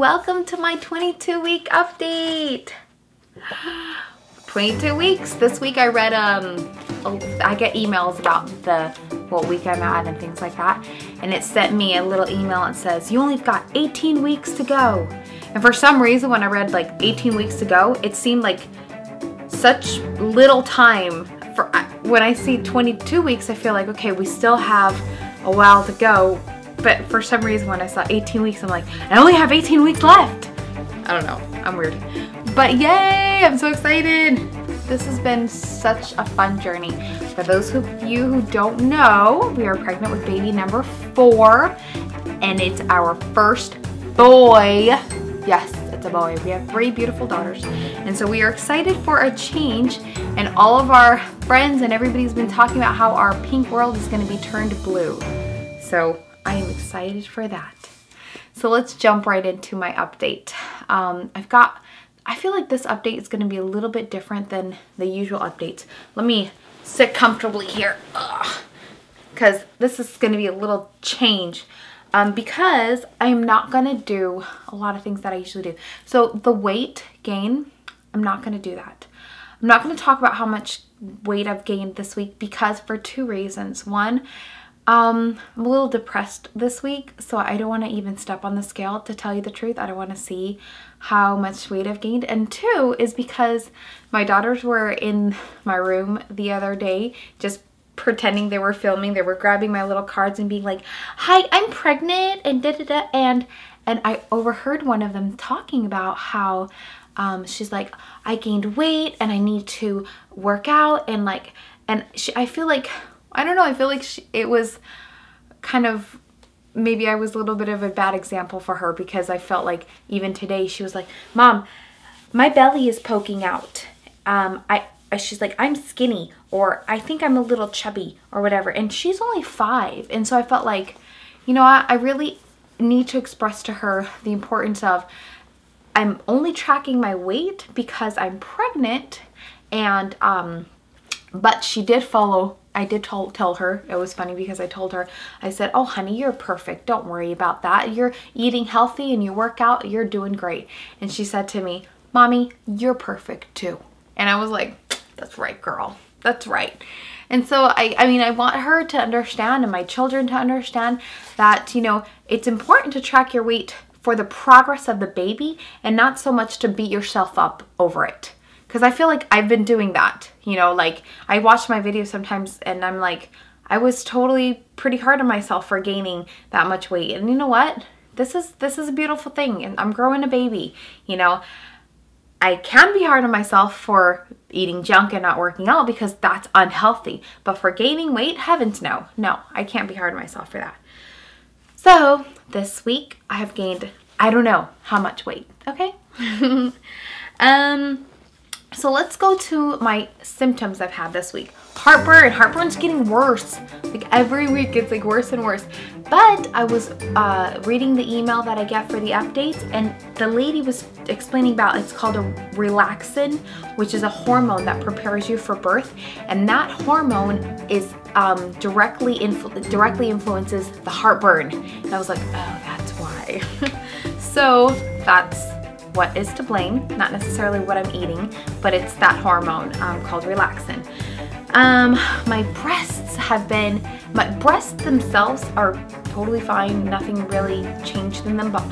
welcome to my 22-week update. 22 weeks. This week I read, I get emails about what week I'm at and things like that. And it sent me a little email and says, you only got 18 weeks to go. And for some reason, when I read like 18 weeks to go, it seemed like such little time. When I see 22 weeks, I feel like, okay, we still have a while to go. But for some reason, when I saw 18 weeks, I'm like, I only have 18 weeks left. I don't know, I'm weird. But yay, I'm so excited. This has been such a fun journey. For those of you who don't know, we are pregnant with baby number 4, and it's our first boy. Yes, it's a boy. We have 3 beautiful daughters. And so we are excited for a change, and all of our friends and everybody's been talking about how our pink world is gonna be turned blue. So I am excited for that. So let's jump right into my update. I feel like this update is going to be a little bit different than the usual updates. Let me sit comfortably here, because this is going to be a little change. Because I'm not going to do a lot of things that I usually do. So the weight gain, I'm not going to do that. I'm not going to talk about how much weight I've gained this week because for 2 reasons. One, I'm a little depressed this week, so I don't want to even step on the scale, to tell you the truth. I don't want to see how much weight I've gained. And 2 is because my daughters were in my room the other day just pretending they were filming. They were grabbing my little cards and being like, hi, I'm pregnant, and da-da-da. And I overheard one of them talking about how she's like, I gained weight and I need to work out, and like, I feel like, I don't know, I feel like it was kind of, maybe I was a little bit of a bad example for her, because I felt like even today she was like, Mom, my belly is poking out. She's like, I'm skinny, or I think I'm a little chubby, or whatever. And she's only 5. And so I felt like, you know, I really need to express to her the importance of, I'm only tracking my weight because I'm pregnant. And, but she did follow. I did tell her, it was funny because I told her, I said, oh honey, you're perfect. Don't worry about that. You're eating healthy and you work out, you're doing great. And she said to me, Mommy, you're perfect too. And I was like, that's right, girl. That's right. And so I mean, I want her to understand, and my children to understand, that, you know, it's important to track your weight for the progress of the baby and not so much to beat yourself up over it. Because I feel like I've been doing that, you know, like I watch my videos sometimes and I'm like, I was totally pretty hard on myself for gaining that much weight. And you know what? This is a beautiful thing, and I'm growing a baby, you know. I can be hard on myself for eating junk and not working out because that's unhealthy. But for gaining weight, heavens no. No, I can't be hard on myself for that. So this week I have gained, I don't know how much weight, okay? So let's go to my symptoms I've had this week. Heartburn. Heartburn's getting worse. Like every week it's like worse and worse. But I was reading the email that I get for the updates, and the lady was explaining about, it's called a relaxin, which is a hormone that prepares you for birth. And that hormone is directly influences the heartburn. And I was like, oh, that's why. So that's what is to blame, not necessarily what I'm eating, but it's that hormone called relaxin. My breasts themselves are totally fine, nothing really changed in them, but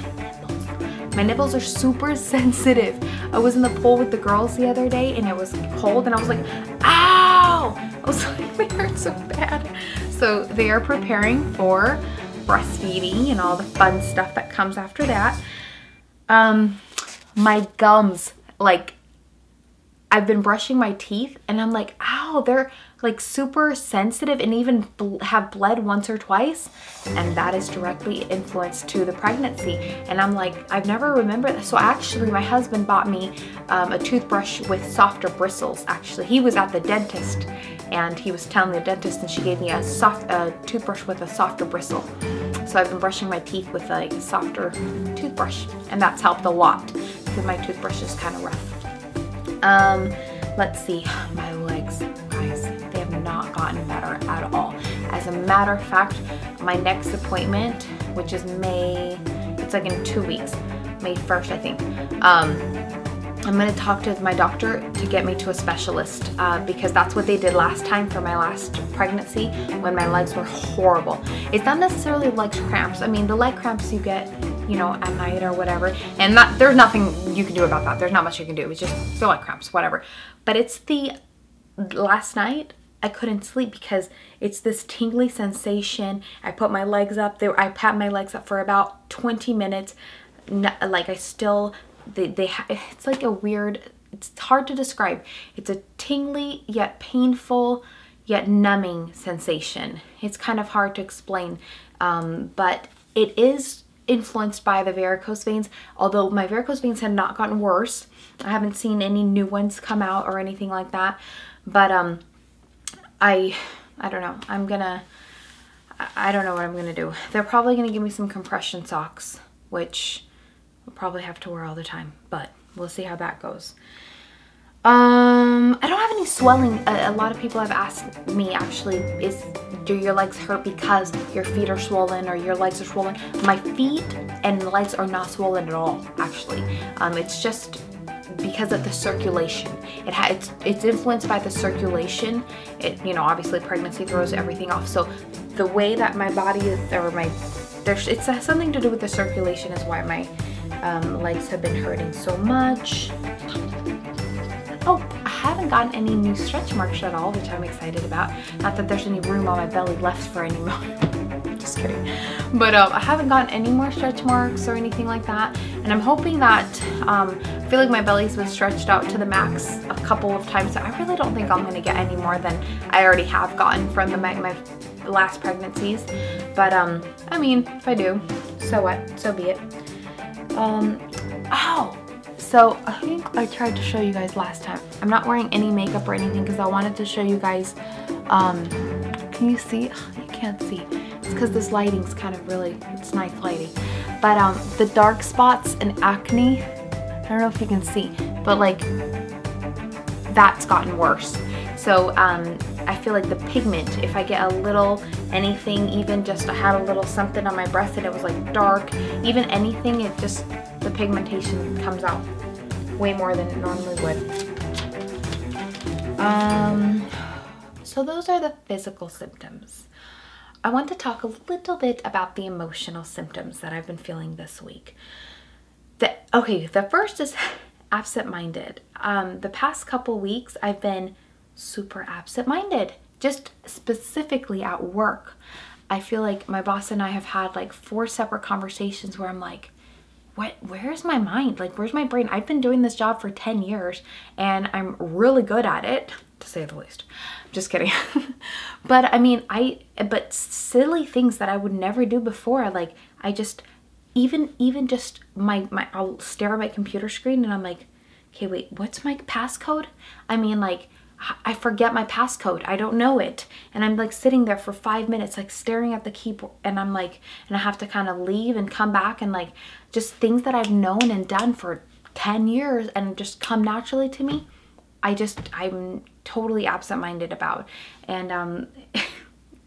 my nipples are super sensitive. I was in the pool with the girls the other day and it was cold and I was like, ow! I was like, they hurt so bad. So they are preparing for breastfeeding and all the fun stuff that comes after that. My gums, like, I've been brushing my teeth and I'm like, ow, they're like super sensitive and even have bled once or twice. And that is directly influenced to the pregnancy. And I'm like, I've never remembered that. So actually my husband bought me a toothbrush with softer bristles. Actually, he was at the dentist and he was telling the dentist, and she gave me a toothbrush with a softer bristle. So I've been brushing my teeth with like a softer toothbrush, and that's helped a lot because my toothbrush is kind of rough. Let's see, my legs, guys, they have not gotten better at all. As a matter of fact, my next appointment, which is May, it's like in 2 weeks. May 1st, I think. I'm going to talk to my doctor to get me to a specialist because that's what they did last time for my last pregnancy when my legs were horrible. It's not necessarily leg cramps. I mean, the leg cramps you get, you know, at night or whatever, and there's nothing you can do about that. There's not much you can do. It's just feel like cramps, whatever. But it's the last night I couldn't sleep because it's this tingly sensation. I put my legs up there. I pat my legs up for about 20 minutes. Like I still, it's like a weird, it's hard to describe. It's a tingly yet painful yet numbing sensation. It's kind of hard to explain, but it is influenced by the varicose veins. Although my varicose veins have not gotten worse. I haven't seen any new ones come out or anything like that. But I don't know. I don't know what I'm gonna do. They're probably gonna give me some compression socks, which I'll probably have to wear all the time, but we'll see how that goes. I don't have any swelling. A lot of people have asked me actually, do your legs hurt because your feet are swollen or your legs are swollen? My feet and legs are not swollen at all, actually. It's just because of the circulation. It's influenced by the circulation. You know, obviously pregnancy throws everything off. So the way that my body is, it has something to do with the circulation is why my legs have been hurting so much. Oh, I haven't gotten any new stretch marks at all, which I'm excited about. Not that there's any room on my belly left for any more. Just kidding. But I haven't gotten any more stretch marks or anything like that. And I'm hoping that, I feel like my belly's been stretched out to the max a couple of times. So I really don't think I'm going to get any more than I already have gotten from my last pregnancies. But I mean, if I do, so what? So be it. So I think I tried to show you guys last time. I'm not wearing any makeup or anything because I wanted to show you guys, can you see? You can't see. It's because this lighting's kind of really, it's nice lighting. But the dark spots and acne, I don't know if you can see, but like that's gotten worse. So I feel like the pigment, if I get a little anything, even just I had a little something on my breast and it was like dark, even anything, it just, the pigmentation comes out way more than it normally would. So those are the physical symptoms. I want to talk a little bit about the emotional symptoms that I've been feeling this week. The first is absent-minded. The past couple weeks I've been super absent-minded, just specifically at work. I feel like my boss and I have had like 4 separate conversations where I'm like, where's my mind? Like, where's my brain? I've been doing this job for 10 years and I'm really good at it, to say the least. Just kidding. But I mean, but silly things that I would never do before. Like, I just, even just I'll stare at my computer screen and I'm like, okay, wait, what's my passcode? I mean, like, I forget my passcode. I don't know it. And I'm like sitting there for 5 minutes, like staring at the keyboard, and I'm like, and I have to kind of leave and come back, and like just things that I've known and done for 10 years and just come naturally to me. I'm totally absent-minded about. And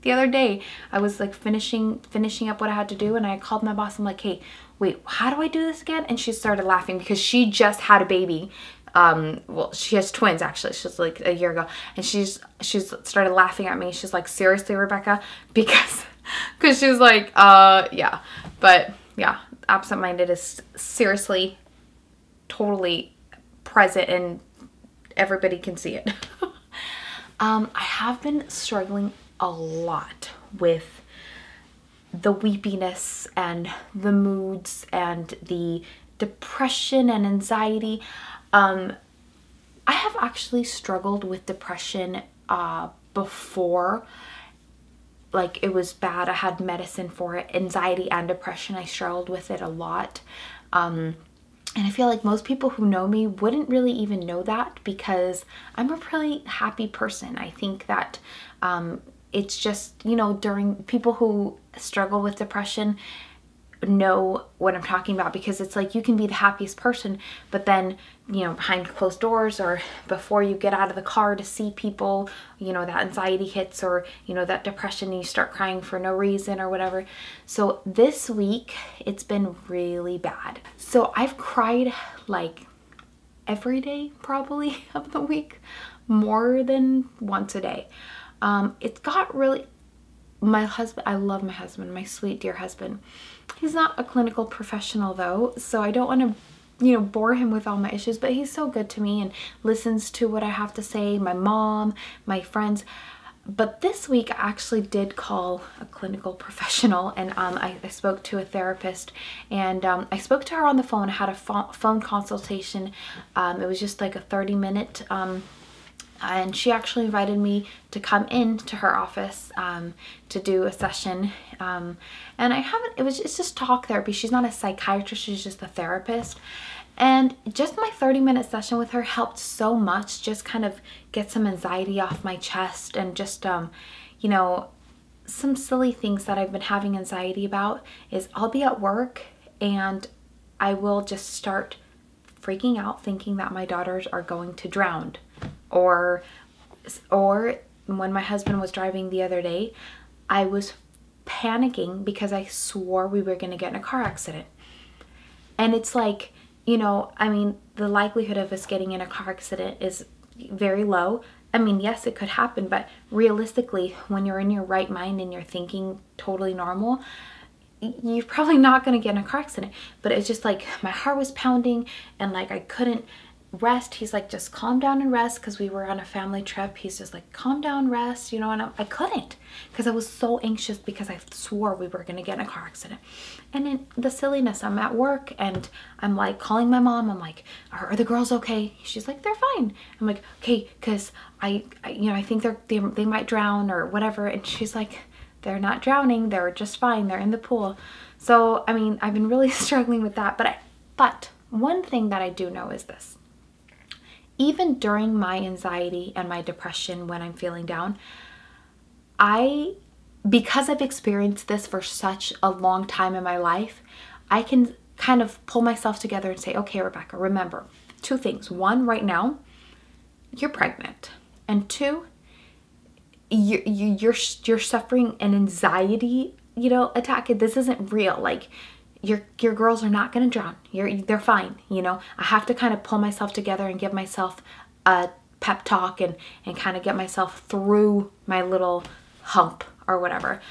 the other day I was like finishing up what I had to do, and I called my boss. I'm like, hey, wait, how do I do this again? And she started laughing because she just had a baby. Well, she has twins actually. She's like a year ago, and she's started laughing at me. She's like, seriously, Rebecca? Because she was like, yeah. But yeah, absent-minded is seriously totally present and everybody can see it. I have been struggling a lot with the weepiness and the moods and the depression and anxiety. I have actually struggled with depression before. Like, it was bad. I had medicine for it. Anxiety and depression, I struggled with it a lot. And I feel like most people who know me wouldn't really even know that because I'm a really happy person. I think that it's just, you know, during people who struggle with depression, know what I'm talking about, because it's like you can be the happiest person, but then, you know, behind closed doors or before you get out of the car to see people, you know, that anxiety hits, or, you know, that depression, and you start crying for no reason or whatever. So this week it's been really bad. So I've cried like every day probably of the week, more than once a day. It's got really, my husband, I love my husband, my sweet dear husband. He's not a clinical professional though, so I don't want to, you know, bore him with all my issues, but he's so good to me and listens to what I have to say, my mom, my friends. But this week I actually did call a clinical professional, and I spoke to a therapist, and I spoke to her on the phone. I had a phone consultation. It was just like a 30-minute and she actually invited me to come in to her office to do a session. And it's just talk therapy. She's not a psychiatrist, she's just a therapist. And just my 30-minute session with her helped so much, just kind of get some anxiety off my chest, and just, you know, some silly things that I've been having anxiety about is I'll be at work and I will just start freaking out thinking that my daughters are going to drown. Or when my husband was driving the other day, I was panicking because I swore we were going to get in a car accident. And it's like, you know, I mean, the likelihood of us getting in a car accident is very low. I mean, yes, it could happen, but realistically, when you're in your right mind and you're thinking totally normal, you're probably not going to get in a car accident. But it's just like my heart was pounding, and like I couldn't rest. He's like, just calm down and rest, because we were on a family trip. He's just like, calm down, rest, you know. And I couldn't, because I was so anxious because I swore we were going to get in a car accident. And then the silliness, I'm at work and I'm like calling my mom. I'm like, are the girls okay? She's like, they're fine. I'm like, okay, because I you know, I think they might drown or whatever. And she's like, they're not drowning, they're just fine, they're in the pool. So I mean, I've been really struggling with that. But one thing that I do know is this: even during my anxiety and my depression, when I'm feeling down, because I've experienced this for such a long time in my life, I can kind of pull myself together and say, okay, Rebecca, remember two things. One, right now, you're pregnant. And two, you're suffering an anxiety, you know, attack. This isn't real. Like, your girls are not going to drown. They're fine. You know, I have to kind of pull myself together and give myself a pep talk and kind of get myself through my little hump or whatever.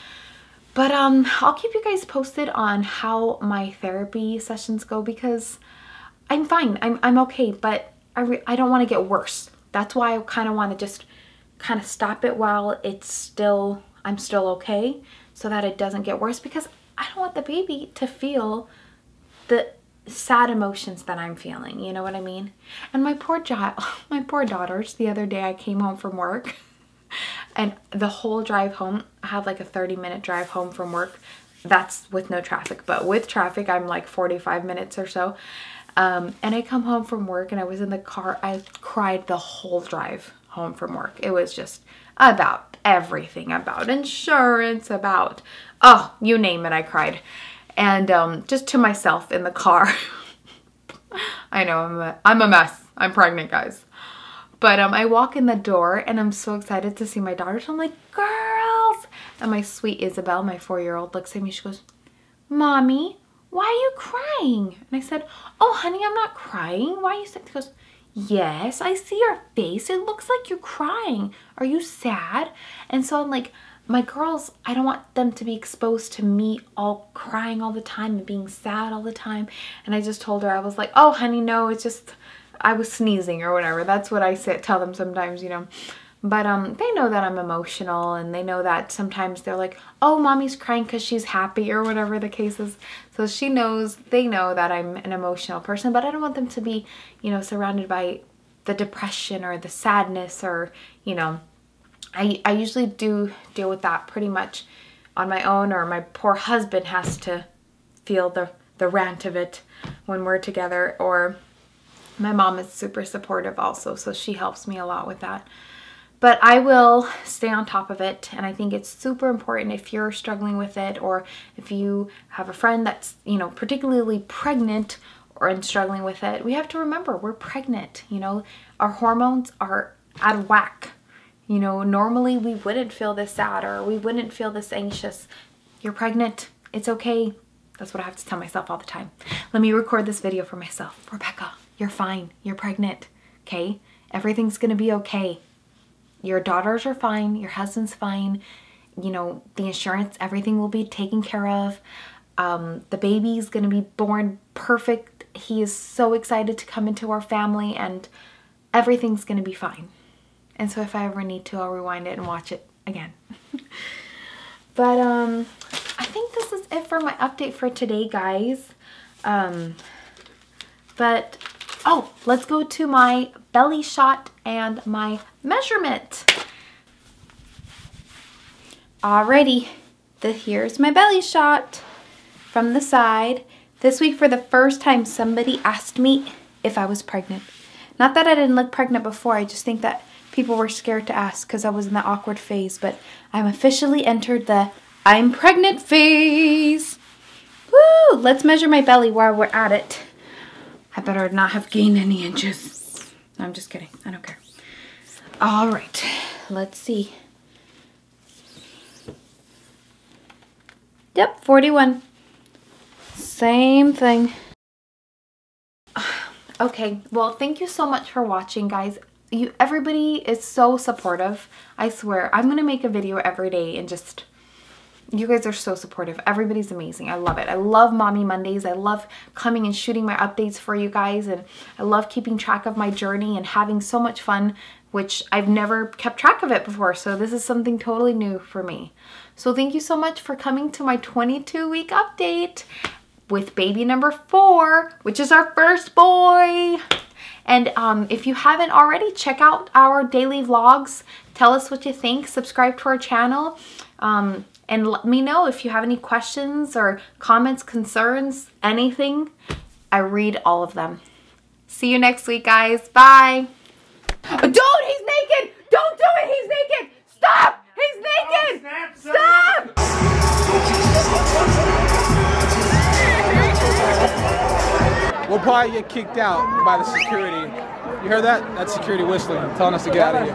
But I'll keep you guys posted on how my therapy sessions go, because I'm fine. I'm okay, but I don't want to get worse. That's why I kind of want to just kind of stop it while I'm still okay, so that it doesn't get worse, because I don't want the baby to feel the sad emotions that I'm feeling, you know what I mean? And my poor daughters, the other day I came home from work, and the whole drive home, I have like a 30-minute drive home from work. That's with no traffic, but with traffic, I'm like 45 minutes or so. And I come home from work and I was in the car. I cried the whole drive home from work. It was just about everything, about insurance, about, oh, you name it, I cried. And just to myself in the car. I know, I'm a mess. I'm pregnant, guys. But I walk in the door and I'm so excited to see my daughters. I'm like, girls. And my sweet Isabel, my 4-year-old, looks at me. She goes, Mommy, why are you crying? And I said, oh, honey, I'm not crying. Why are you sad? She goes, yes, I see your face. It looks like you're crying. Are you sad? And so I'm like, my girls, I don't want them to be exposed to me all crying all the time and being sad all the time. And I just told her, I was like, oh, honey, no, it's just, I was sneezing or whatever. That's what I tell them sometimes, you know. But they know that I'm emotional, and they know that sometimes they're like, oh, mommy's crying because she's happy or whatever the case is. So they know that I'm an emotional person, but I don't want them to be, you know, surrounded by the depression or the sadness, or, you know, I usually do deal with that pretty much on my own, or my poor husband has to feel the rant of it when we're together, or my mom is super supportive also, so she helps me a lot with that. But I will stay on top of it, and I think it's super important if you're struggling with it, or if you have a friend that's, you know, particularly pregnant or struggling with it. We have to remember we're pregnant, you know, our hormones are out of whack. You know, normally we wouldn't feel this sad or we wouldn't feel this anxious. You're pregnant. It's okay. That's what I have to tell myself all the time. Let me record this video for myself. Rebecca, you're fine. You're pregnant. Okay? Everything's gonna be okay. Your daughters are fine. Your husband's fine. You know, the insurance, everything will be taken care of. The baby's gonna be born perfect. He is so excited to come into our family, and everything's gonna be fine. And so if I ever need to, I'll rewind it and watch it again. But I think this is it for my update for today, guys. Oh, let's go to my belly shot and my measurement. Alrighty, here's my belly shot from the side. This week, for the first time, somebody asked me if I was pregnant. Not that I didn't look pregnant before, I just think that people were scared to ask because I was in the awkward phase, but I'm officially entered the I'm pregnant phase. Woo! Let's measure my belly while we're at it. I better not have gained any inches. No, I'm just kidding. I don't care. All right. Let's see. Yep, 41. Same thing. Okay, well, thank you so much for watching, guys. Everybody is so supportive. I swear, I'm gonna make a video every day and just, you guys are so supportive. Everybody's amazing. I love it. I love Mommy Mondays. I love coming and shooting my updates for you guys, and I love keeping track of my journey and having so much fun, which I've never kept track of it before. So this is something totally new for me. So thank you so much for coming to my 22-week update with baby number 4, which is our first boy. And if you haven't already, check out our daily vlogs. Tell us what you think. Subscribe to our channel. And let me know if you have any questions or comments, concerns, anything. I read all of them. See you next week, guys. Bye. Don't! He's naked! Don't do it! He's naked! Stop! He's naked! Stop! We'll probably get kicked out by the security. You heard that? That's security whistling, telling us to get out of here.